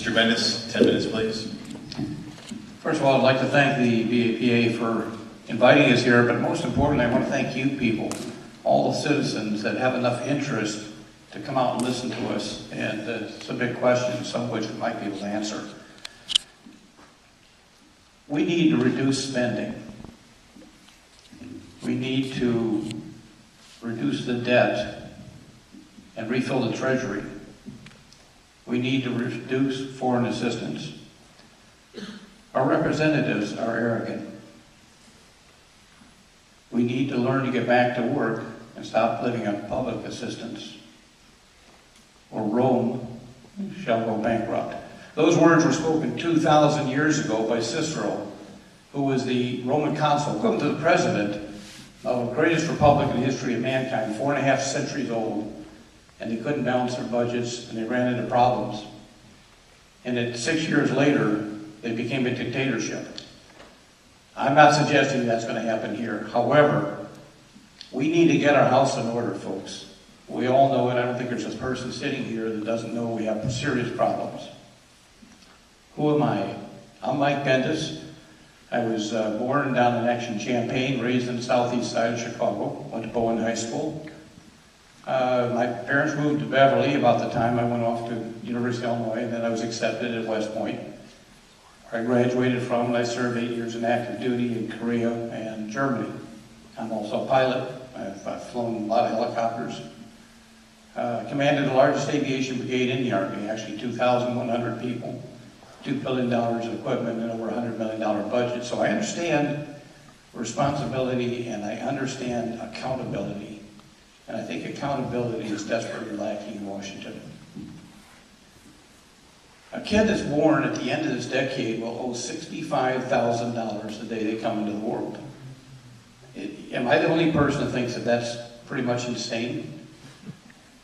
Mr. Bendas, 10 minutes, please. First of all, I'd like to thank the BAPA for inviting us here, but most importantly, I want to thank you people, all the citizens that have enough interest to come out and listen to us and submit questions, some of which we might be able to answer. We need to reduce spending. We need to reduce the debt and refill the treasury. We need to reduce foreign assistance. Our representatives are arrogant. We need to learn to get back to work and stop living on public assistance, or Rome shall go bankrupt. Those words were spoken 2,000 years ago by Cicero, who was the Roman consul, equivalent to the president of the greatest republic in the history of mankind, 4.5 centuries old, and they couldn't balance their budgets, and they ran into problems. And 6 years later, they became a dictatorship. I'm not suggesting that's going to happen here. However, we need to get our house in order, folks. We all know it. I don't think there's a person sitting here that doesn't know we have serious problems. Who am I? I'm Mike Bendas. I was born down in Action, Champaign, raised in the southeast side of Chicago, went to Bowen High School. My parents moved to Beverly about the time I went off to University of Illinois, and then I was accepted at West Point. I graduated from, and I served 8 years in active duty in Korea and Germany. I'm also a pilot. I've flown a lot of helicopters. Commanded the largest aviation brigade in the Army, actually 2,100 people, $2 billion in equipment, and over $100 million budget. So I understand responsibility and I understand accountability. And I think accountability is desperately lacking in Washington. A kid that's born at the end of this decade will owe $65,000 the day they come into the world. Am I the only person that thinks that that's pretty much insane?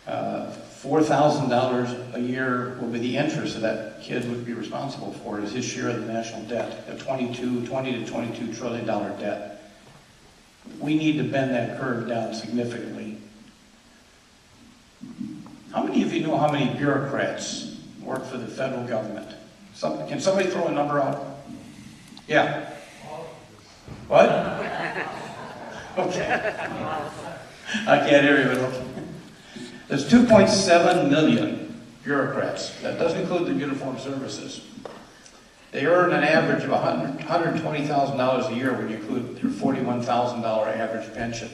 $4,000 a year will be the interest that that kid would be responsible for as his share of the national debt, the $20 to $22 trillion debt. We need to bend that curve down significantly. How many of you know how many bureaucrats work for the federal government? Can somebody throw a number out? Yeah. What? Okay. I can't hear you, but okay. There's 2.7 million bureaucrats. That doesn't include the uniformed services. They earn an average of $120,000 a year when you include their $41,000 average pension.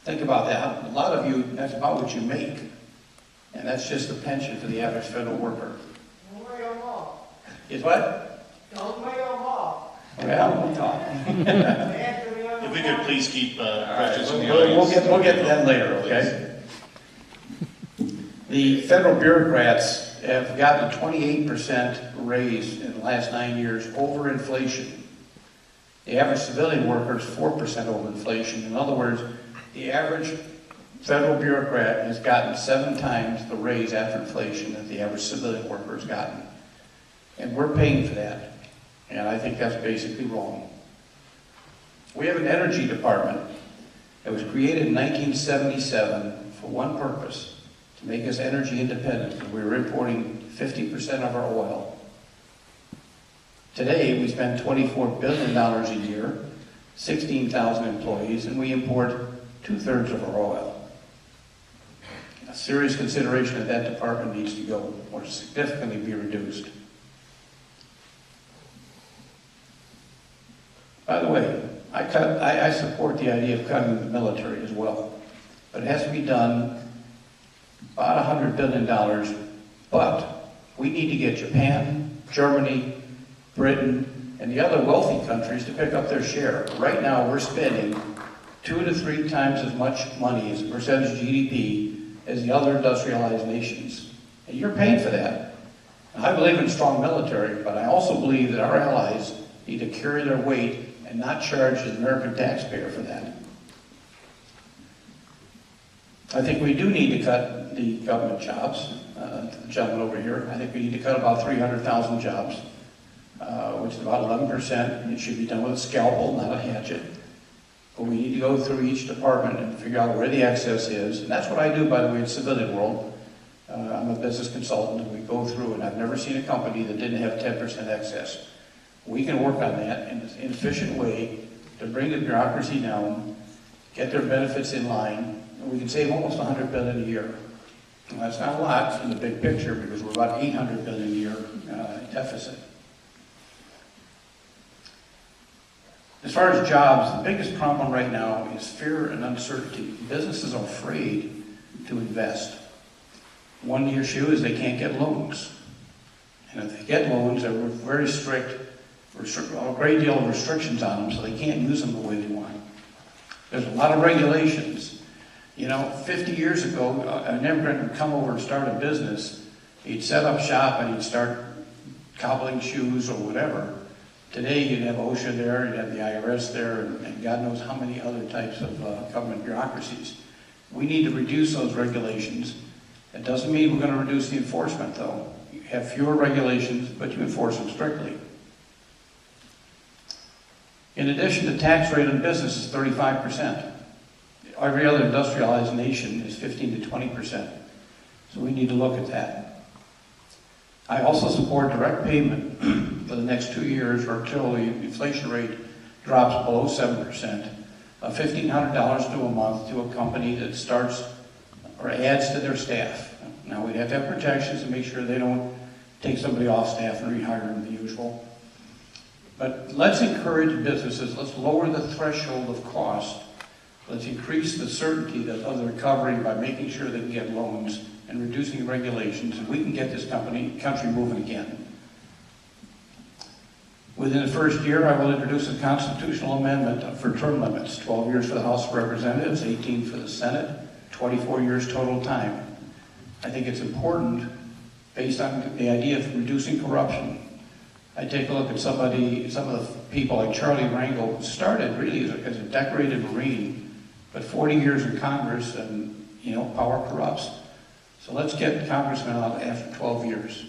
Think about that. A lot of you, that's about what you make. And that's just the pension for the average federal worker. Don't lay them off. Is what? Don't lay them off. Well, we'll talk. If we could please keep questions from the We'll audience. get to that later, okay? The federal bureaucrats have gotten a 28% raise in the last 9 years over inflation. The average civilian worker is 4% over inflation. In other words, the average federal bureaucrat has gotten 7 times the raise after inflation that the average civilian worker has gotten. And we're paying for that. And I think that's basically wrong. We have an energy department that was created in 1977 for one purpose, to make us energy independent. We were importing 50% of our oil. Today, we spend $24 billion a year, 16,000 employees, and we import 2/3 of our oil. A serious consideration of that department needs to go, or significantly be reduced. By the way, I support the idea of cutting the military as well, but it has to be done about $100 billion, but we need to get Japan, Germany, Britain, and the other wealthy countries to pick up their share. Right now, we're spending 2 to 3 times as much money as a percentage of GDP as the other industrialized nations. And you're paying for that. I believe in a strong military, but I also believe that our allies need to carry their weight and not charge the American taxpayer for that. I think we do need to cut the government jobs. The gentleman over here, I think we need to cut about 300,000 jobs, which is about 11%. It should be done with a scalpel, not a hatchet. But we need to go through each department and figure out where the excess is. And that's what I do, by the way, in the civilian world. I'm a business consultant, and we go through, and I've never seen a company that didn't have 10% excess. We can work on that in an efficient way to bring the bureaucracy down, get their benefits in line, and we can save almost $100 billion a year. And that's not a lot in the big picture because we're about $800 billion a year deficit. As far as jobs, the biggest problem right now is fear and uncertainty. Businesses are afraid to invest. One issue is they can't get loans. And if they get loans, they're very strict, a great deal of restrictions on them, so they can't use them the way they want. There's a lot of regulations. You know, 50 years ago, an immigrant would come over and start a business. He'd set up shop and he'd start cobbling shoes or whatever. Today, you'd have OSHA there, you'd have the IRS there, and God knows how many other types of government bureaucracies. We need to reduce those regulations. That doesn't mean we're going to reduce the enforcement, though. You have fewer regulations, but you enforce them strictly. In addition, the tax rate on business is 35%. Every other industrialized nation is 15 to 20%. So we need to look at that. I also support direct payment for the next 2 years or until the inflation rate drops below 7%, of $1,500 to a month to a company that starts or adds to their staff. Now, we'd have to have protections to make sure they don't take somebody off staff and rehire them the usual. But let's encourage businesses. Let's lower the threshold of cost. Let's increase the certainty of the recovery by making sure they can get loans and reducing regulations, and we can get this country moving again. Within the first year, I will introduce a constitutional amendment for term limits, 12 years for the House of Representatives, 18 for the Senate, 24 years total time. I think it's important, based on the idea of reducing corruption. I take a look at some of the people like Charlie Rangel, who started really as a decorated Marine, but 40 years in Congress, and you know, power corrupts. So let's get congressmen out after 12 years.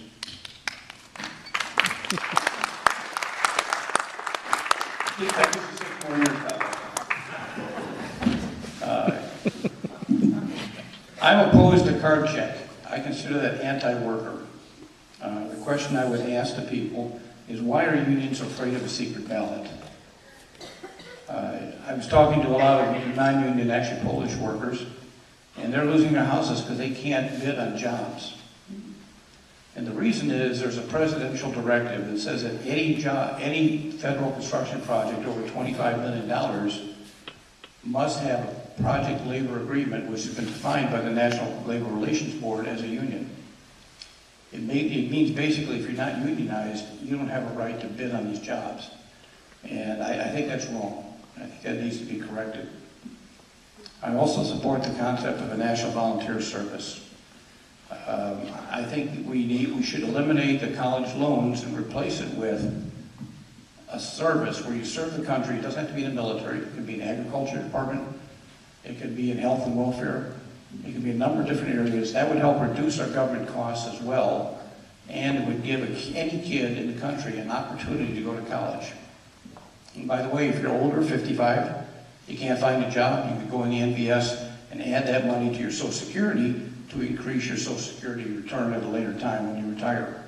I'm opposed to card check. I consider that anti-worker. The question I would ask the people is, why are unions afraid of a secret ballot? I was talking to a lot of non-union, actually Polish workers, and they're losing their houses because they can't bid on jobs. And the reason is there's a presidential directive that says that any federal construction project over $25 million must have a project labor agreement, which has been defined by the National Labor Relations Board as a union. It means basically if you're not unionized, you don't have a right to bid on these jobs. And I think that's wrong. I think that needs to be corrected. I also support the concept of a national volunteer service. I think we should eliminate the college loans and replace it with a service where you serve the country. It doesn't have to be in the military. It could be an agriculture department. It could be in health and welfare. It could be a number of different areas. That would help reduce our government costs as well, and it would give any kid in the country an opportunity to go to college. And by the way, if you're older, 55, you can't find a job, you could go in the NVS and add that money to your Social Security to increase your Social Security return at a later time when you retire.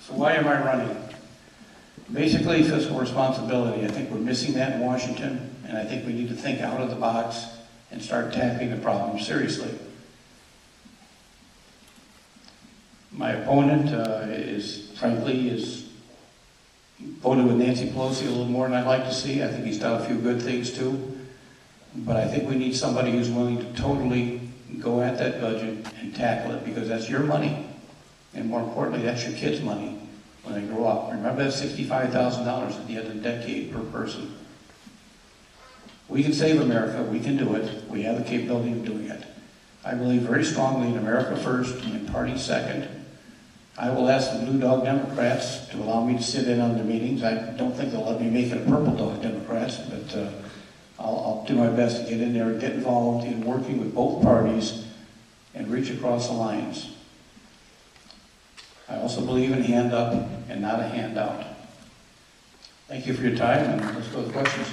So why am I running? Basically, fiscal responsibility. I think we're missing that in Washington, and I think we need to think out of the box and start tackling the problem seriously. My opponent frankly voted with Nancy Pelosi a little more than I'd like to see. I think he's done a few good things too. But I think we need somebody who's willing to totally go at that budget and tackle it, because that's your money. And more importantly, that's your kids' money when they grow up. Remember, that's $65,000 at the end of the decade per person. We can save America. We can do it. We have the capability of doing it. I believe very strongly in America first and party second. I will ask the Blue Dog Democrats to allow me to sit in on their meetings. I don't think they'll let me make it a Purple Dog Democrats, but I'll do my best to get in there and get involved in working with both parties and reach across the lines. I also believe in hand up and not a handout. Thank you for your time, and let's go to questions.